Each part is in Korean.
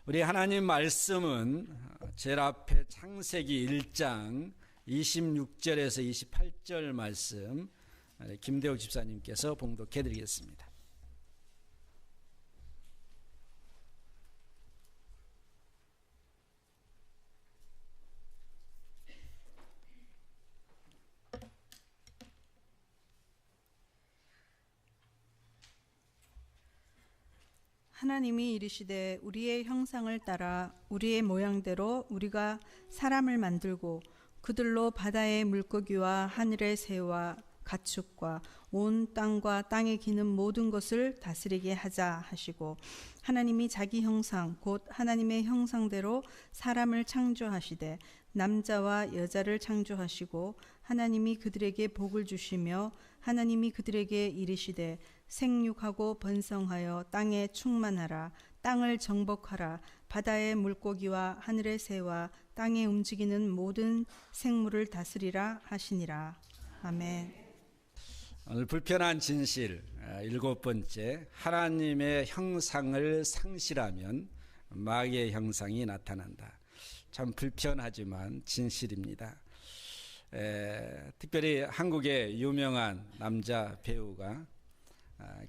우리 하나님 말씀은 제일 앞에 창세기 1장 26절에서 28절 말씀 김대욱 집사님께서 봉독해 드리겠습니다. 하나님이 이르시되 우리의 형상을 따라 우리의 모양대로 우리가 사람을 만들고 그들로 바다의 물고기와 하늘의 새와 가축과 온 땅과 땅에 기는 모든 것을 다스리게 하자 하시고, 하나님이 자기 형상 곧 하나님의 형상대로 사람을 창조하시되 남자와 여자를 창조하시고, 하나님이 그들에게 복을 주시며 하나님이 그들에게 이르시되 생육하고 번성하여 땅에 충만하라. 땅을 정복하라. 바다의 물고기와 하늘의 새와 땅에 움직이는 모든 생물을 다스리라 하시니라. 아멘. 오늘 불편한 진실 7번째, 하나님의 형상을 상실하면 마귀의 형상이 나타난다. 참 불편하지만 진실입니다. 특별히 한국의 유명한 남자 배우가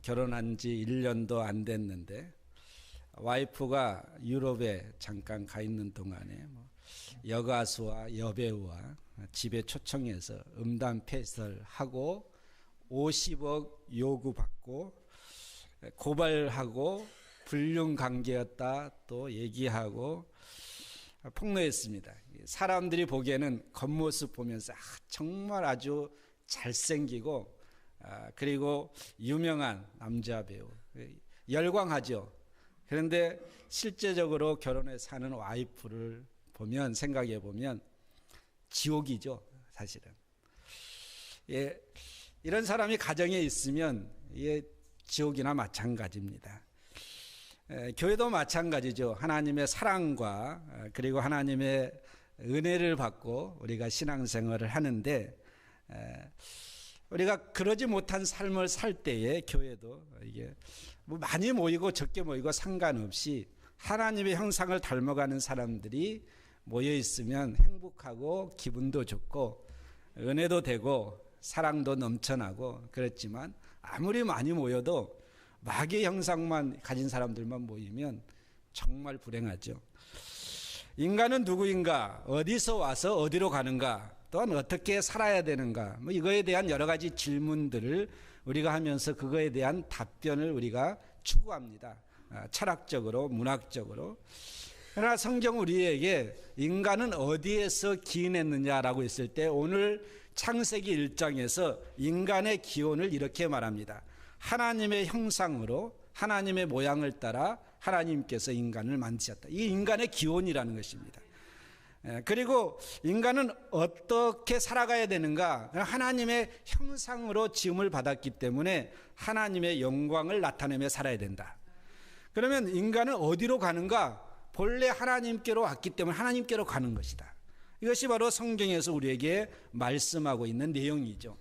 결혼한 지 1년도 안 됐는데 와이프가 유럽에 잠깐 가 있는 동안에 여가수와 여배우와 집에 초청해서 음담 패설하고 50억 요구받고 고발하고 불륜관계였다 또 얘기하고 폭로했습니다. 사람들이 보기에는 겉모습 보면서 정말 아주 잘생기고 그리고 유명한 남자 배우, 열광하죠. 그런데 실제적으로 결혼해 사는 와이프를 보면, 생각해 보면 지옥이죠, 사실은. 이런 사람이 가정에 있으면 지옥이나 마찬가지입니다. 교회도 마찬가지죠. 하나님의 사랑과 그리고 하나님의 은혜를 받고 우리가 신앙생활을 하는데, 우리가 그러지 못한 삶을 살 때에 교회도 이게 많이 모이고 적게 모이고 상관없이 하나님의 형상을 닮아가는 사람들이 모여 있으면 행복하고 기분도 좋고 은혜도 되고 사랑도 넘쳐나고 그렇지만, 아무리 많이 모여도 마귀의 형상만 가진 사람들만 모이면 정말 불행하죠. 인간은 누구인가, 어디서 와서 어디로 가는가, 또한 어떻게 살아야 되는가, 이거에 대한 여러 가지 질문들을 우리가 하면서 그거에 대한 답변을 우리가 추구합니다. 철학적으로, 문학적으로. 그러나 성경 우리에게 인간은 어디에서 기인했느냐라고 했을 때 오늘 창세기 1장에서 인간의 기원을 이렇게 말합니다. 하나님의 형상으로 하나님의 모양을 따라 하나님께서 인간을 만드셨다. 이 인간의 기원이라는 것입니다. 그리고 인간은 어떻게 살아가야 되는가? 하나님의 형상으로 지음을 받았기 때문에 하나님의 영광을 나타내며 살아야 된다. 그러면 인간은 어디로 가는가? 본래 하나님께로 왔기 때문에 하나님께로 가는 것이다. 이것이 바로 성경에서 우리에게 말씀하고 있는 내용이죠.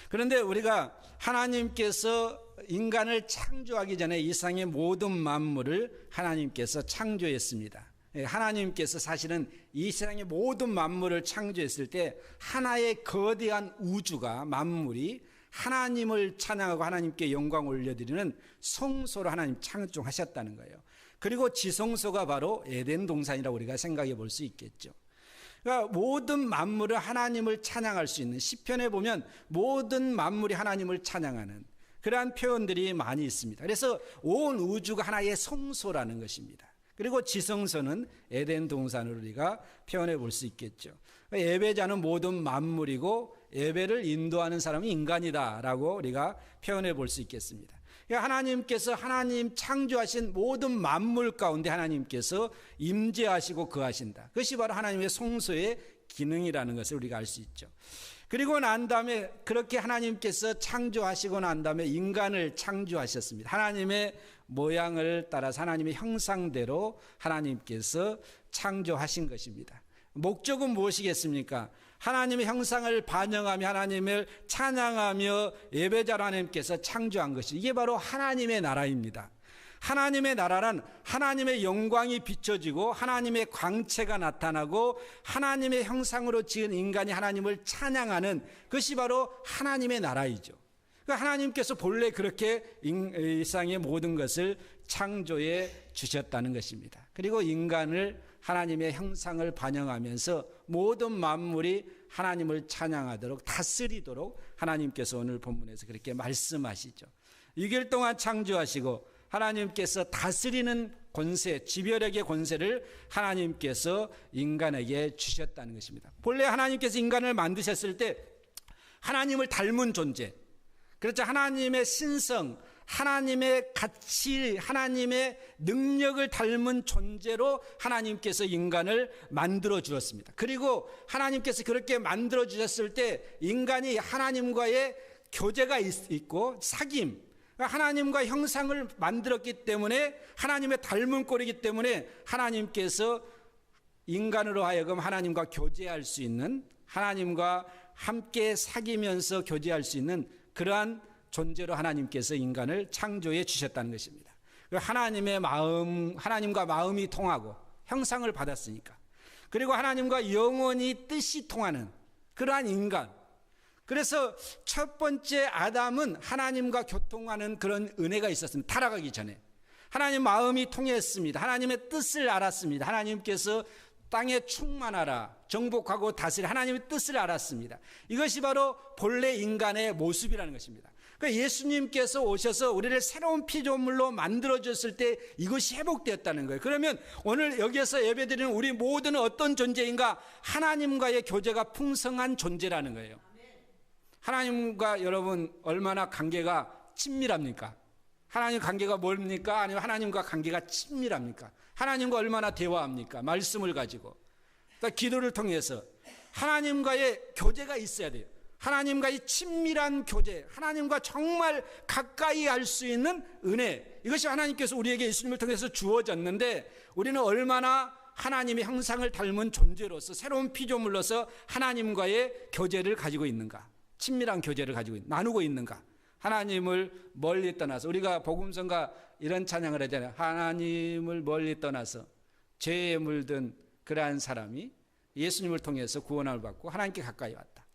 그런데 우리가 하나님께서 인간을 창조하기 전에 이 세상의 모든 만물을 하나님께서 창조했습니다. 하나님께서 사실은 이 세상의 모든 만물을 창조했을 때 하나의 거대한 우주가, 만물이 하나님을 찬양하고 하나님께 영광 올려드리는 성소로 하나님 창조하셨다는 거예요. 그리고 지성소가 바로 에덴 동산이라고 우리가 생각해 볼 수 있겠죠. 그러니까 모든 만물을 하나님을 찬양할 수 있는, 시편에 보면 모든 만물이 하나님을 찬양하는 그러한 표현들이 많이 있습니다. 그래서 온 우주가 하나의 성소라는 것입니다. 그리고 지성소는 에덴 동산으로 우리가 표현해 볼 수 있겠죠. 예배자는 모든 만물이고 예배를 인도하는 사람이 인간이다라고 우리가 표현해 볼 수 있겠습니다. 하나님께서 하나님 창조하신 모든 만물 가운데 하나님께서 임재하시고 거하신다. 그것이 바로 하나님의 성소의 기능이라는 것을 우리가 알 수 있죠. 그리고 난 다음에 그렇게 하나님께서 창조하시고 난 다음에 인간을 창조하셨습니다. 하나님의 모양을 따라서 하나님의 형상대로 하나님께서 창조하신 것입니다. 목적은 무엇이겠습니까? 하나님의 형상을 반영하며 하나님을 찬양하며 예배자로 하나님께서 창조한 것이, 이게 바로 하나님의 나라입니다. 하나님의 나라란 하나님의 영광이 비춰지고 하나님의 광채가 나타나고 하나님의 형상으로 지은 인간이 하나님을 찬양하는 것이 바로 하나님의 나라이죠. 그러니까 하나님께서 본래 그렇게 일상의 모든 것을 창조해 주셨다는 것입니다. 그리고 인간을 하나님의 형상을 반영하면서 모든 만물이 하나님을 찬양하도록 다스리도록 하나님께서 오늘 본문에서 그렇게 말씀하시죠. 6일 동안 창조하시고 하나님께서 다스리는 권세, 지별에게 권세를 하나님께서 인간에게 주셨다는 것입니다. 본래 하나님께서 인간을 만드셨을 때 하나님을 닮은 존재, 그렇죠. 하나님의 신성, 하나님의 가치, 하나님의 능력을 닮은 존재로 하나님께서 인간을 만들어 주었습니다. 그리고 하나님께서 그렇게 만들어 주셨을 때 인간이 하나님과의 교제가 있고 사귐, 하나님과 형상을 만들었기 때문에 하나님의 닮은 꼴이기 때문에 하나님께서 인간으로 하여금 하나님과 교제할 수 있는, 하나님과 함께 사귀면서 교제할 수 있는 그러한 존재로 하나님께서 인간을 창조해 주셨다는 것입니다. 하나님의 마음, 하나님과 마음이 통하고 형상을 받았으니까, 그리고 하나님과 영원히 뜻이 통하는 그러한 인간. 그래서 첫 번째 아담은 하나님과 교통하는 그런 은혜가 있었습니다. 타락하기 전에 하나님 마음이 통했습니다. 하나님의 뜻을 알았습니다. 하나님께서 땅에 충만하라, 정복하고 다스리라, 하나님의 뜻을 알았습니다. 이것이 바로 본래 인간의 모습이라는 것입니다. 그러니까 예수님께서 오셔서 우리를 새로운 피조물로 만들어줬을 때 이것이 회복되었다는 거예요. 그러면 오늘 여기에서 예배드리는 우리 모두는 어떤 존재인가? 하나님과의 교제가 풍성한 존재라는 거예요. 하나님과 여러분 얼마나 관계가 친밀합니까? 하나님 관계가 뭡니까? 아니면 하나님과 관계가 친밀합니까? 하나님과 얼마나 대화합니까? 말씀을 가지고, 그러니까 기도를 통해서 하나님과의 교제가 있어야 돼요. 하나님과의 친밀한 교제, 하나님과 정말 가까이 할 수 있는 은혜, 이것이 하나님께서 우리에게 예수님을 통해서 주어졌는데 우리는 얼마나 하나님의 형상을 닮은 존재로서 새로운 피조물로서 하나님과의 교제를 가지고 있는가, 친밀한 교제를 가지고 나누고 있는가. 하나님을 멀리 떠나서, 우리가 복음성가 이런 찬양을 하잖아요. 하나님을 멀리 떠나서 죄에 물든 그러한 사람이 예수님을 통해서 구원을 받고 하나님께 가까이 왔다.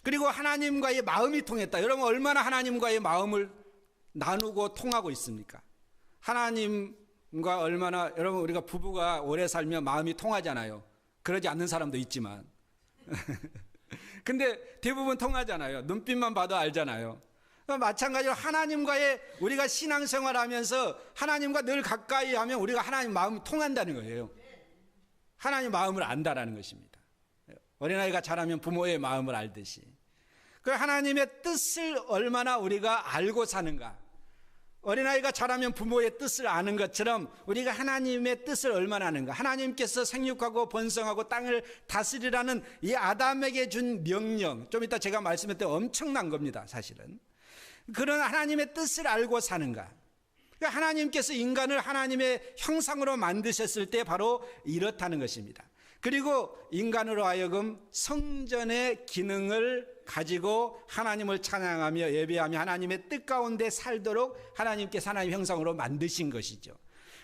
그리고 하나님과의 마음이 통했다. 여러분 얼마나 하나님과의 마음을 나누고 통하고 있습니까? 하나님과 얼마나, 여러분 우리가 부부가 오래 살면 마음이 통하잖아요. 그러지 않는 사람도 있지만 근데 대부분 통하잖아요. 눈빛만 봐도 알잖아요. 마찬가지로 하나님과의 우리가 신앙생활 하면서 하나님과 늘 가까이 하면 우리가 하나님 마음이 통한다는 거예요. 하나님 마음을 안다라는 것입니다. 어린아이가 자라면 부모의 마음을 알듯이 그 하나님의 뜻을 얼마나 우리가 알고 사는가. 어린아이가 자라면 부모의 뜻을 아는 것처럼 우리가 하나님의 뜻을 얼마나 아는가. 하나님께서 생육하고 번성하고 땅을 다스리라는 이 아담에게 준 명령, 좀 이따 제가 말씀했던 엄청난 겁니다. 사실은 그런 하나님의 뜻을 알고 사는가. 하나님께서 인간을 하나님의 형상으로 만드셨을 때 바로 이렇다는 것입니다. 그리고 인간으로 하여금 성전의 기능을 가지고 하나님을 찬양하며 예배하며 하나님의 뜻 가운데 살도록 하나님께서 하나님의 형상으로 만드신 것이죠.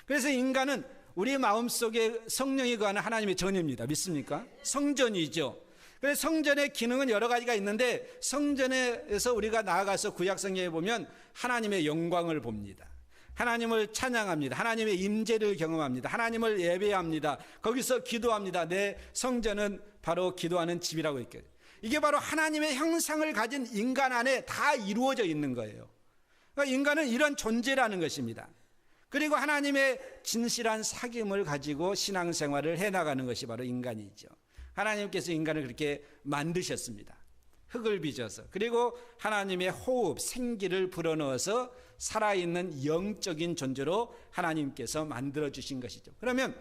그래서 인간은 우리 마음속에 성령이 거하는 하나님의 전입니다. 믿습니까? 성전이죠. 그래서 성전의 기능은 여러 가지가 있는데 성전에서 우리가 나아가서 구약성경에 보면 하나님의 영광을 봅니다. 하나님을 찬양합니다. 하나님의 임재를 경험합니다. 하나님을 예배합니다. 거기서 기도합니다. 내 성전은 바로 기도하는 집이라고 있거든요. 이게 바로 하나님의 형상을 가진 인간 안에 다 이루어져 있는 거예요. 그러니까 인간은 이런 존재라는 것입니다. 그리고 하나님의 진실한 사귐을 가지고 신앙생활을 해나가는 것이 바로 인간이죠. 하나님께서 인간을 그렇게 만드셨습니다. 흙을 빚어서, 그리고 하나님의 호흡, 생기를 불어넣어서 살아있는 영적인 존재로 하나님께서 만들어주신 것이죠. 그러면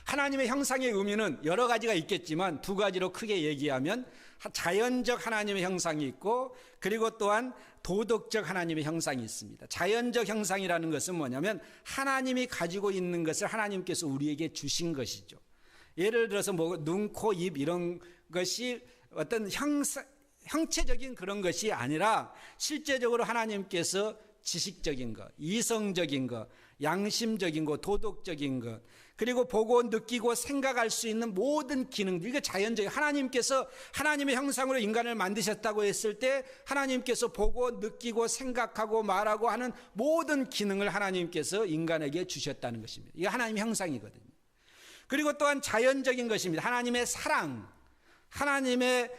하나님의 형상의 의미는 여러 가지가 있겠지만 두 가지로 크게 얘기하면 자연적 하나님의 형상이 있고, 그리고 또한 도덕적 하나님의 형상이 있습니다. 자연적 형상이라는 것은 뭐냐면 하나님이 가지고 있는 것을 하나님께서 우리에게 주신 것이죠. 예를 들어서 뭐 눈, 코, 입 이런 것이 어떤 형체적인 그런 것이 아니라 실제적으로 하나님께서 지식적인 것, 이성적인 것, 양심적인 것, 도덕적인 것, 그리고 보고 느끼고 생각할 수 있는 모든 기능들, 이거 자연적인, 하나님께서 하나님의 형상으로 인간을 만드셨다고 했을 때 하나님께서 보고 느끼고 생각하고 말하고 하는 모든 기능을 하나님께서 인간에게 주셨다는 것입니다. 이게 하나님의 형상이거든요. 그리고 또한 자연적인 것입니다. 하나님의 사랑, 하나님의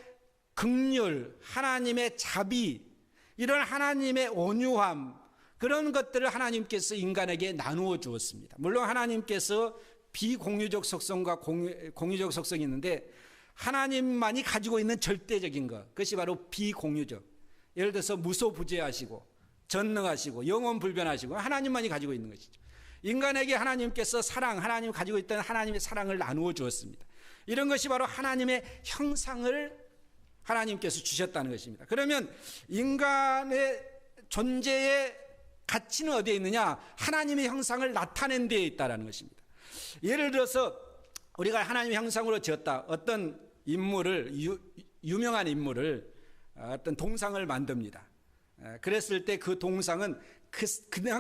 긍휼, 하나님의 자비, 이런 하나님의 온유함, 그런 것들을 하나님께서 인간에게 나누어 주었습니다. 물론 하나님께서 비공유적 속성과 공유적 속성이 있는데 하나님만이 가지고 있는 절대적인 것, 그것이 바로 비공유적. 예를 들어서 무소부재하시고 전능하시고 영원불변하시고 하나님만이 가지고 있는 것이죠. 인간에게 하나님께서 사랑, 하나님이 가지고 있던 하나님의 사랑을 나누어 주었습니다. 이런 것이 바로 하나님의 형상을 하나님께서 주셨다는 것입니다. 그러면 인간의 존재의 가치는 어디에 있느냐? 하나님의 형상을 나타낸 데에 있다는 것입니다. 예를 들어서 우리가 하나님의 형상으로 지었다. 어떤 인물을, 유명한 인물을, 어떤 동상을 만듭니다. 그랬을 때 그 동상은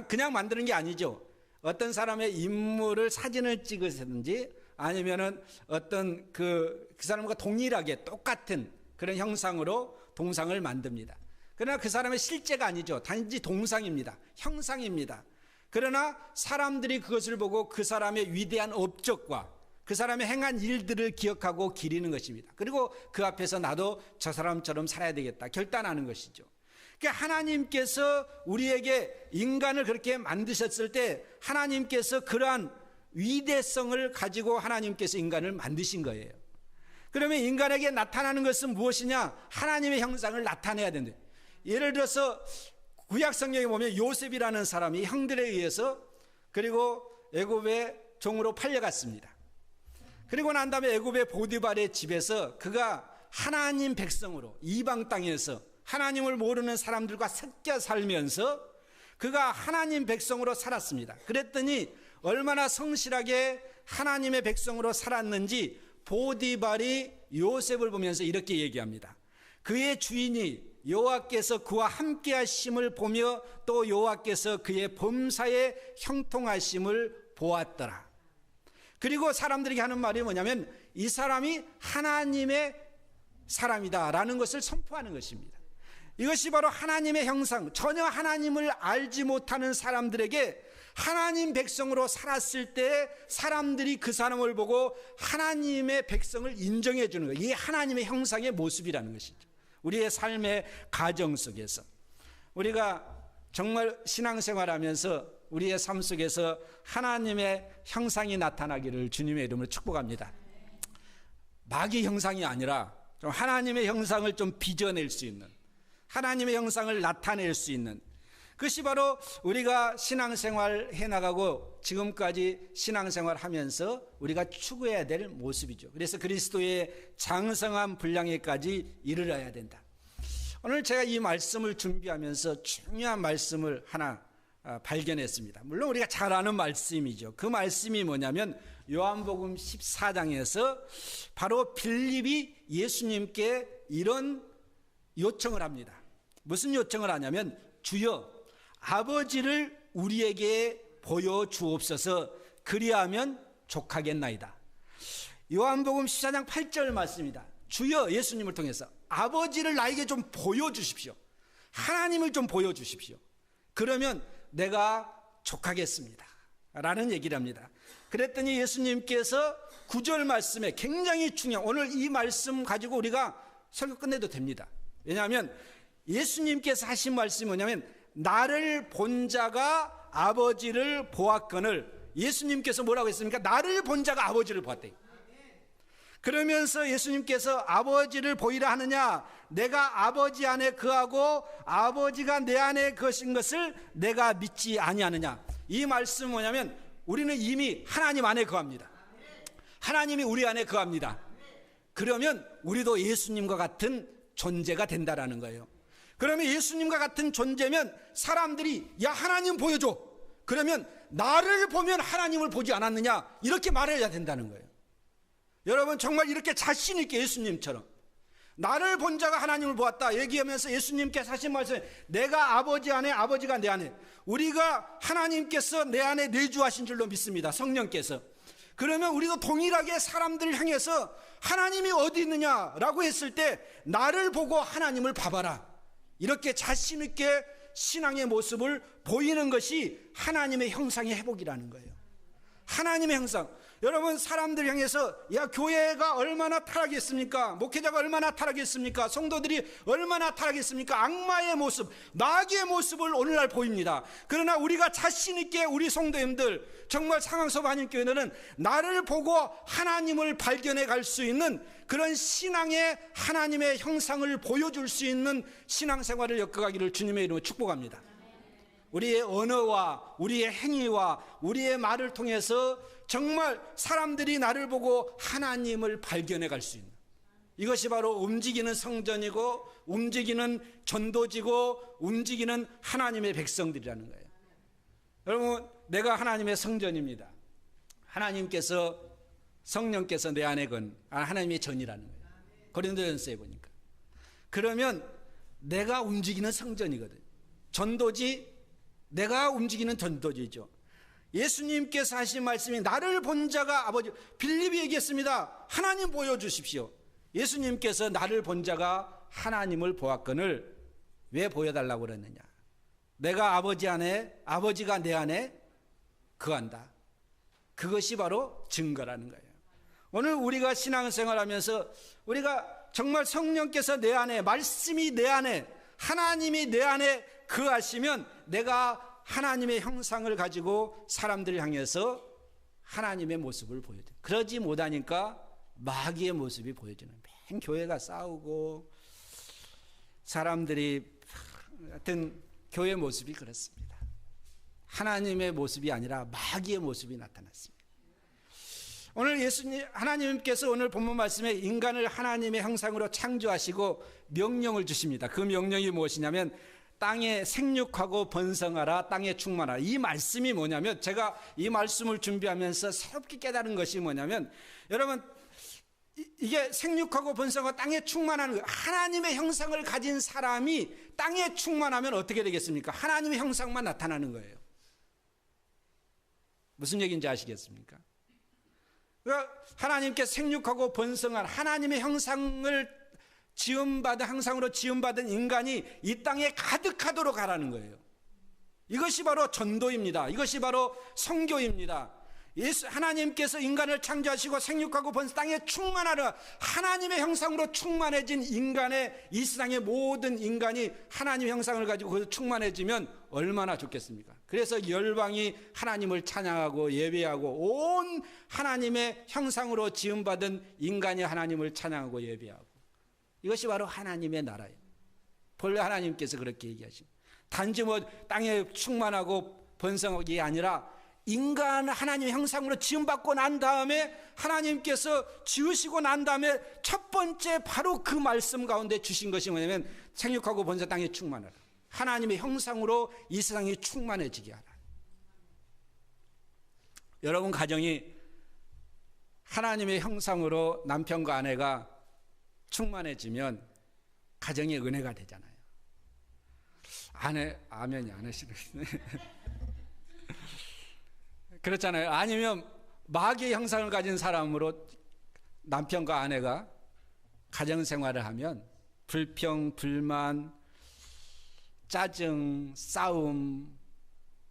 그냥 만드는 게 아니죠. 어떤 사람의 인물을 사진을 찍으든지 아니면은 어떤 그 사람과 동일하게 똑같은 그런 형상으로 동상을 만듭니다. 그러나 그 사람의 실제가 아니죠. 단지 동상입니다. 형상입니다. 그러나 사람들이 그것을 보고 그 사람의 위대한 업적과 그 사람의 행한 일들을 기억하고 기리는 것입니다. 그리고 그 앞에서 나도 저 사람처럼 살아야 되겠다 결단하는 것이죠. 그러니까 하나님께서 우리에게 인간을 그렇게 만드셨을 때 하나님께서 그러한 위대성을 가지고 하나님께서 인간을 만드신 거예요. 그러면 인간에게 나타나는 것은 무엇이냐? 하나님의 형상을 나타내야 된다. 예를 들어서 구약 성경에 보면 요셉이라는 사람이 형들에 의해서 그리고 애굽의 종으로 팔려갔습니다. 그리고 난 다음에 애굽의 보디발의 집에서 그가 하나님 백성으로 이방 땅에서 하나님을 모르는 사람들과 섞여 살면서 그가 하나님 백성으로 살았습니다. 그랬더니 얼마나 성실하게 하나님의 백성으로 살았는지 보디발이 요셉을 보면서 이렇게 얘기합니다. 그의 주인이 여호와께서 그와 함께 하심을 보며 또 여호와께서 그의 범사에 형통하심을 보았더라. 그리고 사람들에게 하는 말이 뭐냐면 이 사람이 하나님의 사람이다라는 것을 선포하는 것입니다. 이것이 바로 하나님의 형상, 전혀 하나님을 알지 못하는 사람들에게 하나님 백성으로 살았을 때 사람들이 그 사람을 보고 하나님의 백성을 인정해 주는 거예요. 이게 하나님의 형상의 모습이라는 것이죠. 우리의 삶의 가정 속에서 우리가 정말 신앙생활하면서 우리의 삶 속에서 하나님의 형상이 나타나기를 주님의 이름으로 축복합니다. 마귀 형상이 아니라 좀 하나님의 형상을 좀 빚어낼 수 있는, 하나님의 형상을 나타낼 수 있는, 그것이 바로 우리가 신앙생활 해나가고 지금까지 신앙생활 하면서 우리가 추구해야 될 모습이죠. 그래서 그리스도의 장성한 분량에까지 이르러야 된다. 오늘 제가 이 말씀을 준비하면서 중요한 말씀을 하나 발견했습니다. 물론 우리가 잘 아는 말씀이죠. 그 말씀이 뭐냐면 요한복음 14장에서 바로 빌립이 예수님께 이런 요청을 합니다. 무슨 요청을 하냐면 주여 아버지를 우리에게 보여주옵소서 그리하면 족하겠나이다. 요한복음 14장 8절 말씀입니다. 주여 예수님을 통해서 아버지를 나에게 좀 보여주십시오. 하나님을 좀 보여주십시오. 그러면 내가 족하겠습니다 라는 얘기를 합니다. 그랬더니 예수님께서 9절 말씀에 굉장히 중요한, 오늘 이 말씀 가지고 우리가 설교 끝내도 됩니다. 왜냐하면 예수님께서 하신 말씀이 뭐냐면 나를 본 자가 아버지를 보았거늘, 예수님께서 뭐라고 했습니까? 나를 본 자가 아버지를 보았대. 그러면서 예수님께서 아버지를 보이라 하느냐, 내가 아버지 안에 거하고 아버지가 내 안에 거신 것을 내가 믿지 아니하느냐. 이 말씀은 뭐냐면 우리는 이미 하나님 안에 거합니다. 하나님이 우리 안에 거합니다. 그러면 우리도 예수님과 같은 존재가 된다라는 거예요. 그러면 예수님과 같은 존재면 사람들이 야 하나님 보여줘. 그러면 나를 보면 하나님을 보지 않았느냐 이렇게 말해야 된다는 거예요. 여러분 정말 이렇게 자신 있게 예수님처럼 나를 본 자가 하나님을 보았다 얘기하면서 예수님께서 하신 말씀, 내가 아버지 안에, 아버지가 내 안에, 우리가 하나님께서 내 안에 내주하신 줄로 믿습니다. 성령께서. 그러면 우리도 동일하게 사람들을 향해서 하나님이 어디 있느냐라고 했을 때 나를 보고 하나님을 봐봐라, 이렇게 자신 있게 신앙의 모습을 보이는 것이 하나님의 형상의 회복이라는 거예요. 하나님의 형상. 여러분, 사람들 향해서 야, 교회가 얼마나 타락했습니까? 목회자가 얼마나 타락했습니까? 성도들이 얼마나 타락했습니까? 악마의 모습, 마귀의 모습을 오늘날 보입니다. 그러나 우리가 자신 있게 우리 성도님들, 정말 상황섭 한인교회는 나를 보고 하나님을 발견해 갈 수 있는 그런 신앙의 하나님의 형상을 보여줄 수 있는 신앙생활을 엮어가기를 주님의 이름으로 축복합니다. 우리의 언어와 우리의 행위와 우리의 말을 통해서 정말 사람들이 나를 보고 하나님을 발견해 갈 수 있는, 이것이 바로 움직이는 성전이고 움직이는 전도지고 움직이는 하나님의 백성들이라는 거예요. 여러분, 내가 하나님의 성전입니다. 하나님께서, 성령께서 내 안에 건 하나님의 전이라는 거예요. 고린도전서에 보니까. 그러면 내가 움직이는 성전이거든. 전도지, 내가 움직이는 전도지죠. 예수님께서 하신 말씀이 나를 본 자가 아버지, 빌립이 얘기했습니다. 하나님 보여주십시오. 예수님께서 나를 본 자가 하나님을 보았거늘 왜 보여달라고 그랬느냐? 내가 아버지 안에, 아버지가 내 안에 거한다. 그것이 바로 증거라는 거예요. 오늘 우리가 신앙생활하면서 우리가 정말 성령께서 내 안에, 말씀이 내 안에, 하나님이 내 안에 거하시면 내가 하나님의 형상을 가지고 사람들을 향해서 하나님의 모습을 보여줘요. 그러지 못하니까 마귀의 모습이 보여지는, 맨 교회가 싸우고 사람들이, 하여튼 교회 모습이 그렇습니다. 하나님의 모습이 아니라 마귀의 모습이 나타났습니다. 오늘 예수님, 하나님께서 오늘 본문 말씀에 인간을 하나님의 형상으로 창조하시고 명령을 주십니다. 그 명령이 무엇이냐면 땅에 생육하고 번성하라, 땅에 충만하라. 이 말씀이 뭐냐면, 제가 이 말씀을 준비하면서 새롭게 깨달은 것이 뭐냐면, 여러분, 이게 생육하고 번성하고 땅에 충만하는 거예요. 하나님의 형상을 가진 사람이 땅에 충만하면 어떻게 되겠습니까? 하나님의 형상만 나타나는 거예요. 무슨 얘기인지 아시겠습니까? 그러니까 하나님께 생육하고 번성한 하나님의 형상을 지음받은, 형상으로 지음받은 인간이 이 땅에 가득하도록 하라는 거예요. 이것이 바로 전도입니다. 이것이 바로 선교입니다. 하나님께서 인간을 창조하시고 생육하고 번성, 땅에 충만하라, 하나님의 형상으로 충만해진 인간의, 이 세상의 모든 인간이 하나님의 형상을 가지고 거기서 충만해지면 얼마나 좋겠습니까? 그래서 열방이 하나님을 찬양하고 예배하고, 온 하나님의 형상으로 지음받은 인간이 하나님을 찬양하고 예배하고, 이것이 바로 하나님의 나라예요. 본래 하나님께서 그렇게 얘기하십니다. 단지 뭐 땅에 충만하고 번성하기 아니라 인간 하나님의 형상으로 지음받고 난 다음에, 하나님께서 지으시고 난 다음에 첫 번째 바로 그 말씀 가운데 주신 것이 뭐냐면 생육하고 번성, 땅에 충만하라. 하나님의 형상으로 이 세상이 충만해지게 하라. 여러분 가정이 하나님의 형상으로 남편과 아내가 충만해지면 가정의 은혜가 되잖아요. 아멘이 안 하시네. 그렇잖아요. 아니면 마귀의 형상을 가진 사람으로 남편과 아내가 가정생활을 하면 불평, 불만, 짜증, 싸움,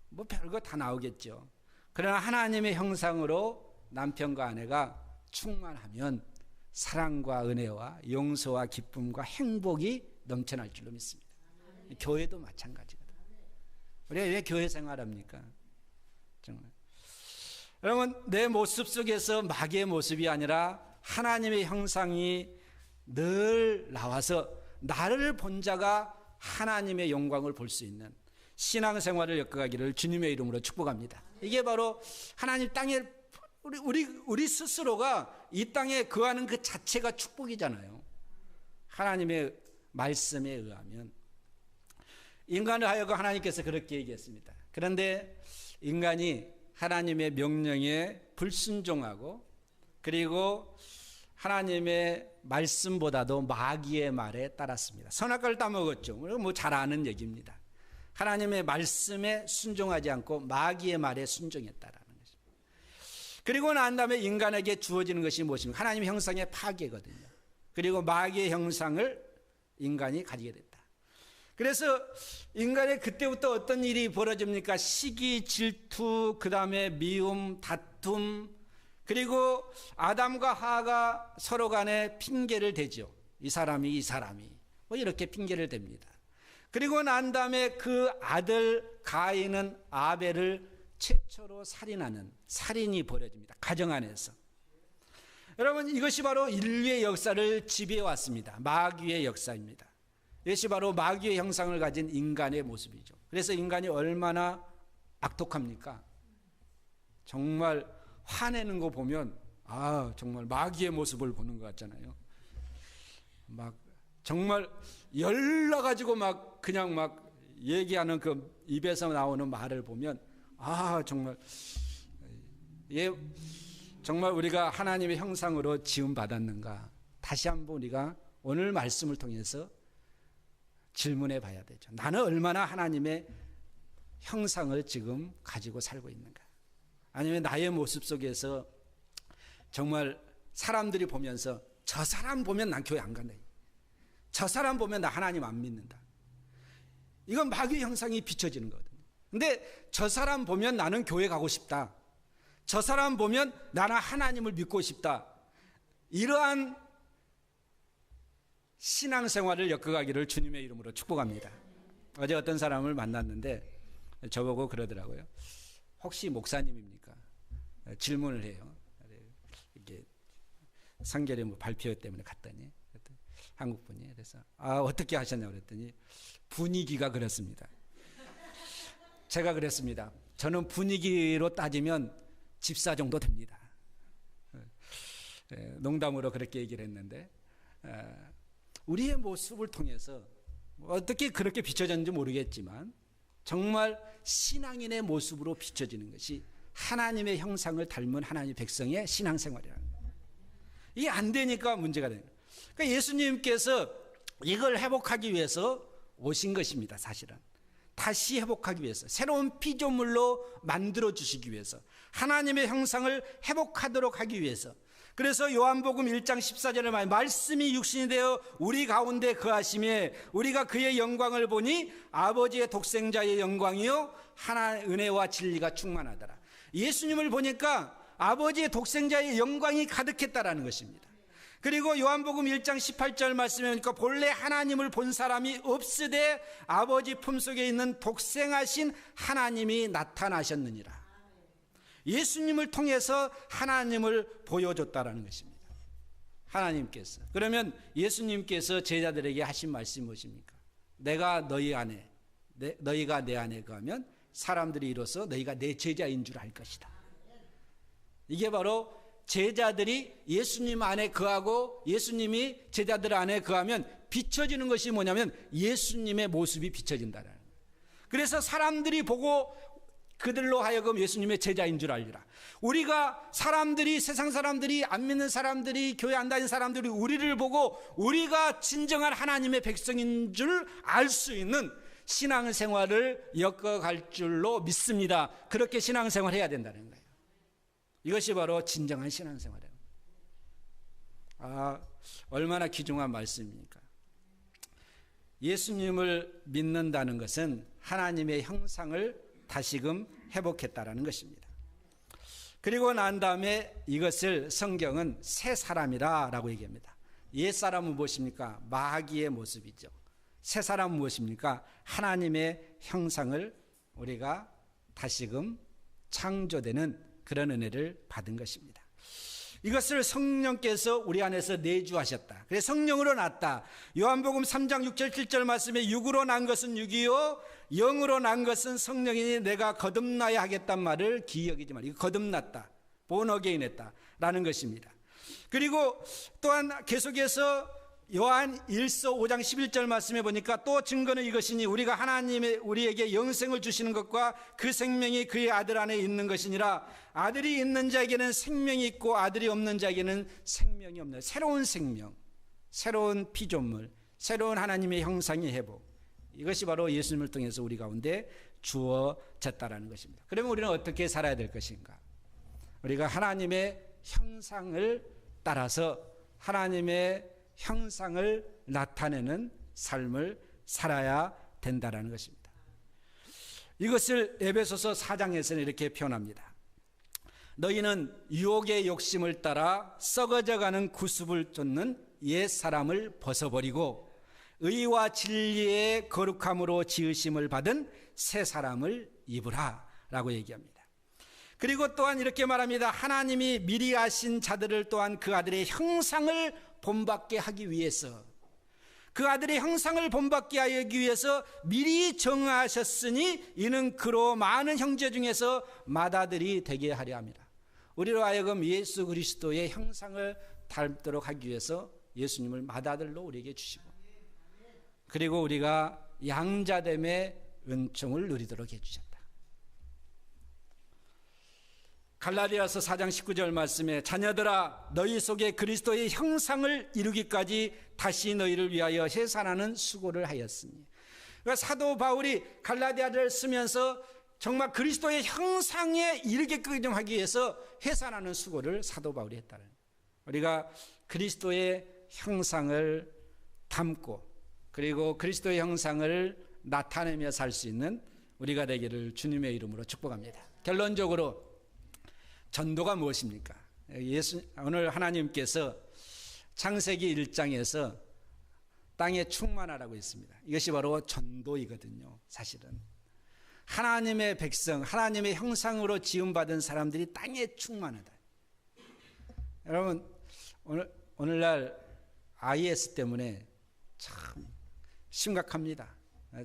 뭐 별거 다 나오겠죠. 그러나 하나님의 형상으로 남편과 아내가 충만하면 사랑과 은혜와 용서와 기쁨과 행복이 넘쳐날 줄로 믿습니다. 교회도 마찬가지거든요. 우리가 왜 교회 생활합니까? 정말. 여러분, 내 모습 속에서 마귀의 모습이 아니라 하나님의 형상이 늘 나와서 나를 본 자가 하나님의 영광을 볼 수 있는 신앙생활을 엮어가기를 주님의 이름으로 축복합니다. 이게 바로 하나님 땅에 우리 스스로가 이 땅에 거하는 그 자체가 축복이잖아요. 하나님의 말씀에 의하면 인간을 하여금 하나님께서 그렇게 얘기했습니다. 그런데 인간이 하나님의 명령에 불순종하고, 그리고 하나님의 말씀보다도 마귀의 말에 따랐습니다. 선악과를 따먹었죠. 뭐 잘 아는 얘기입니다. 하나님의 말씀에 순종하지 않고 마귀의 말에 순종했다라는 것입니다. 그리고 난 다음에 인간에게 주어지는 것이 무엇입니까? 하나님의 형상의 파괴거든요. 그리고 마귀의 형상을 인간이 가지게 됐다. 그래서 인간의 그때부터 어떤 일이 벌어집니까? 시기, 질투, 그 다음에 미움, 다툼, 그리고 아담과 하가 서로 간에 핑계를 대죠. 이 사람이 뭐 이렇게 핑계를 댑니다. 그리고 난 다음에 그 아들 가인은 아벨을 최초로 살인하는 살인이 벌어집니다. 가정 안에서. 여러분, 이것이 바로 인류의 역사를 지배해 왔습니다. 마귀의 역사입니다. 이것이 바로 마귀의 형상을 가진 인간의 모습이죠. 그래서 인간이 얼마나 악독합니까? 정말 화내는 거 보면 정말 마귀의 모습을 보는 것 같잖아요. 막 정말 열나가지고 막 그냥 막 얘기하는 그 입에서 나오는 말을 보면 정말 정말 우리가 하나님의 형상으로 지음 받았는가? 다시 한번 우리가 오늘 말씀을 통해서 질문해 봐야 되죠. 나는 얼마나 하나님의 형상을 지금 가지고 살고 있는가? 아니면 나의 모습 속에서 정말 사람들이 보면서 저 사람 보면 난 교회 안 간다. 저 사람 보면 나 하나님 안 믿는다. 이건 마귀의 형상이 비춰지는 거거든요. 근데 저 사람 보면 나는 교회 가고 싶다. 저 사람 보면 나는 하나님을 믿고 싶다. 이러한 신앙생활을 엮어가기를 주님의 이름으로 축복합니다. 어제 어떤 사람을 만났는데 저보고 그러더라고요. 혹시 목사님입니까? 질문을 해요. 이게 상결의 발표 때문에 갔더니 한국 분이 그래서 어떻게 하셨냐고 그랬더니 분위기가 그렇습니다. 제가 그랬습니다. 저는 분위기로 따지면 집사 정도 됩니다. 농담으로 그렇게 얘기를 했는데 우리의 모습을 통해서 어떻게 그렇게 비춰졌는지 모르겠지만 정말 신앙인의 모습으로 비춰지는 것이 하나님의 형상을 닮은 하나님의 백성의 신앙생활이라는 거예요. 이게 안 되니까 문제가 되는 거예요. 그러니까 예수님께서 이걸 회복하기 위해서 오신 것입니다. 사실은 다시 회복하기 위해서 새로운 피조물로 만들어 주시기 위해서 하나님의 형상을 회복하도록 하기 위해서. 그래서 요한복음 1장 14절에 말씀이 육신이 되어 우리 가운데 거하심에 우리가 그의 영광을 보니 아버지의 독생자의 영광이요 하나의 은혜와 진리가 충만하더라. 예수님을 보니까 아버지의 독생자의 영광이 가득했다라는 것입니다. 그리고 요한복음 1장 18절 말씀에 보니까 본래 하나님을 본 사람이 없으되 아버지 품속에 있는 독생하신 하나님이 나타나셨느니라. 예수님을 통해서 하나님을 보여줬다라는 것입니다. 하나님께서. 그러면 예수님께서 제자들에게 하신 말씀이 무엇입니까? 내가 너희 안에 너희가 내 안에 거하면 사람들이 이로써 너희가 내 제자인 줄 알 것이다. 이게 바로 제자들이 예수님 안에 거하고 예수님이 제자들 안에 거하면 비춰지는 것이 뭐냐면 예수님의 모습이 비춰진다는 거예요. 그래서 사람들이 보고 그들로 하여금 예수님의 제자인 줄 알리라. 우리가 사람들이 세상 사람들이 안 믿는 사람들이 교회 안 다니는 사람들이 우리를 보고 우리가 진정한 하나님의 백성인 줄 알 수 있는 신앙생활을 엮어갈 줄로 믿습니다. 그렇게 신앙생활 해야 된다는 거예요. 이것이 바로 진정한 신앙생활이에요. 얼마나 귀중한 말씀입니까? 예수님을 믿는다는 것은 하나님의 형상을 다시금 회복했다라는 것입니다. 그리고 난 다음에 이것을 성경은 새 사람이라 라고 얘기합니다. 옛 사람은 무엇입니까? 마귀의 모습이죠. 새 사람은 무엇입니까? 하나님의 형상을 우리가 다시금 창조되는 그런 은혜를 받은 것입니다. 이것을 성령께서 우리 안에서 내주하셨다. 그래서 성령으로 났다. 요한복음 3장 6절 7절 말씀에 육으로 난 것은 육이요 영으로 난 것은 성령이니 내가 거듭나야 하겠단 말을 기억이지 말고 거듭났다. 본어게인 했다 라는 것입니다. 그리고 또한 계속해서 요한 1서 5장 11절 말씀에 보니까 또 증거는 이것이니 우리가 하나님의 우리에게 영생을 주시는 것과 그 생명이 그의 아들 안에 있는 것이니라. 아들이 있는 자에게는 생명이 있고 아들이 없는 자에게는 생명이 없는, 새로운 생명, 새로운 피조물, 새로운 하나님의 형상의 회복, 이것이 바로 예수님을 통해서 우리 가운데 주어졌다라는 것입니다. 그러면 우리는 어떻게 살아야 될 것인가? 우리가 하나님의 형상을 따라서 하나님의 형상을 나타내는 삶을 살아야 된다는 것입니다. 이것을 에베소서 4장에서는 이렇게 표현합니다. 너희는 유혹의 욕심을 따라 썩어져가는 구습을 쫓는 옛 사람을 벗어버리고 의와 진리의 거룩함으로 지으심을 받은 새 사람을 입으라 라고 얘기합니다. 그리고 또한 이렇게 말합니다. 하나님이 미리 아신 자들을 또한 그 아들의 형상을 본받게 하기 위해서, 그 아들의 형상을 본받게 하기 위해서 미리 정하셨으니 이는 그로 많은 형제 중에서 맏아들이 되게 하려 합니다. 우리로 하여금 예수 그리스도의 형상을 닮도록 하기 위해서 예수님을 맏아들로 우리에게 주시고, 그리고 우리가 양자됨의 은총을 누리도록 해주셨다. 갈라디아서 4장 19절 말씀에 자녀들아 너희 속에 그리스도의 형상을 이루기까지 다시 너희를 위하여 해산하는 수고를 하였으니, 그러니까 사도 바울이 갈라디아를 쓰면서 정말 그리스도의 형상에 이르게끔 하기 위해서 해산하는 수고를 사도 바울이 했다는, 우리가 그리스도의 형상을 담고 그리고 그리스도의 형상을 나타내며 살 수 있는 우리가 되기를 주님의 이름으로 축복합니다. 결론적으로 전도가 무엇입니까? 오늘 하나님께서 창세기 1장에서 땅에 충만하라고 했습니다. 이것이 바로 전도이거든요. 사실은 하나님의 백성, 하나님의 형상으로 지음받은 사람들이 땅에 충만하다. 여러분, 오늘날 IS 때문에 참 심각합니다.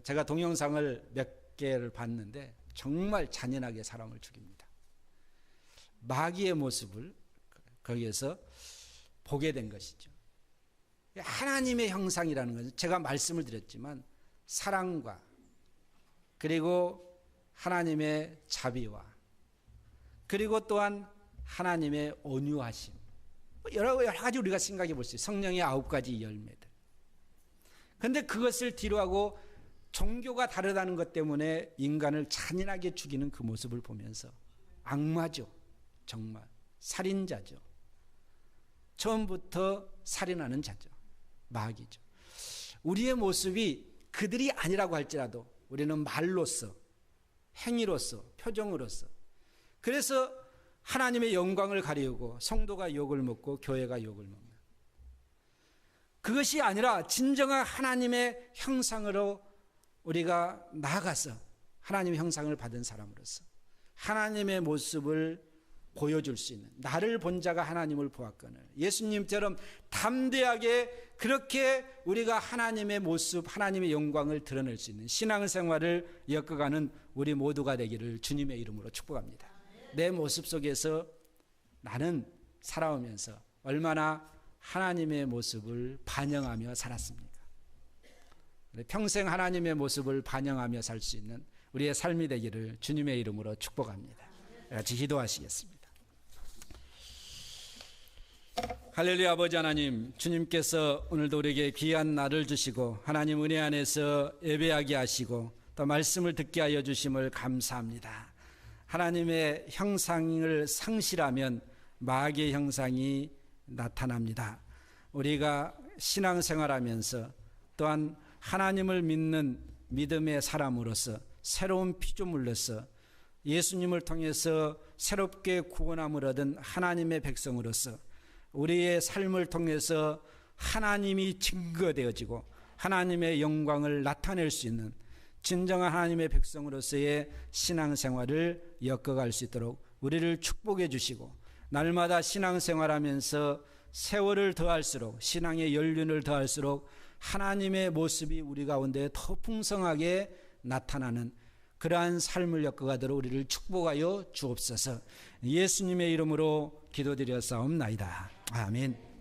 제가 동영상을 몇 개를 봤는데 정말 잔인하게 사람을 죽입니다. 마귀의 모습을 거기에서 보게 된 것이죠. 하나님의 형상이라는 것은 제가 말씀을 드렸지만 사랑과 그리고 하나님의 자비와 그리고 또한 하나님의 온유하심, 여러 가지 우리가 생각해 볼 수 있어요. 성령의 9가지 열매들. 그런데 그것을 뒤로하고 종교가 다르다는 것 때문에 인간을 잔인하게 죽이는 그 모습을 보면서 악마죠. 정말 살인자죠. 처음부터 살인하는 자죠. 마귀죠. 우리의 모습이 그들이 아니라고 할지라도 우리는 말로써, 행위로서, 표정으로서, 그래서 하나님의 영광을 가리우고 성도가 욕을 먹고 교회가 욕을 먹는, 그것이 아니라 진정한 하나님의 형상으로 우리가 나아가서 하나님의 형상을 받은 사람으로서 하나님의 모습을 보여줄 수 있는, 나를 본 자가 하나님을 보았거늘 예수님처럼 담대하게 그렇게 우리가 하나님의 모습, 하나님의 영광을 드러낼 수 있는 신앙생활을 엮어가는 우리 모두가 되기를 주님의 이름으로 축복합니다. 내 모습 속에서 나는 살아오면서 얼마나 하나님의 모습을 반영하며 살았습니까? 평생 하나님의 모습을 반영하며 살 수 있는 우리의 삶이 되기를 주님의 이름으로 축복합니다. 같이 기도하시겠습니다. 할렐루야. 아버지 하나님, 주님께서 오늘도 우리에게 귀한 날을 주시고 하나님 은혜 안에서 예배하게 하시고 또 말씀을 듣게 하여 주심을 감사합니다. 하나님의 형상을 상실하면 마귀의 형상이 나타납니다. 우리가 신앙생활하면서 또한 하나님을 믿는 믿음의 사람으로서 새로운 피조물로서 예수님을 통해서 새롭게 구원함을 얻은 하나님의 백성으로서 우리의 삶을 통해서 하나님이 증거되어지고 하나님의 영광을 나타낼 수 있는 진정한 하나님의 백성으로서의 신앙생활을 엮어갈 수 있도록 우리를 축복해 주시고, 날마다 신앙생활하면서 세월을 더할수록, 신앙의 연륜을 더할수록 하나님의 모습이 우리 가운데 더 풍성하게 나타나는 그러한 삶을 엮어가도록 우리를 축복하여 주옵소서. 예수님의 이름으로 기도드려 싸움나이다. 아멘.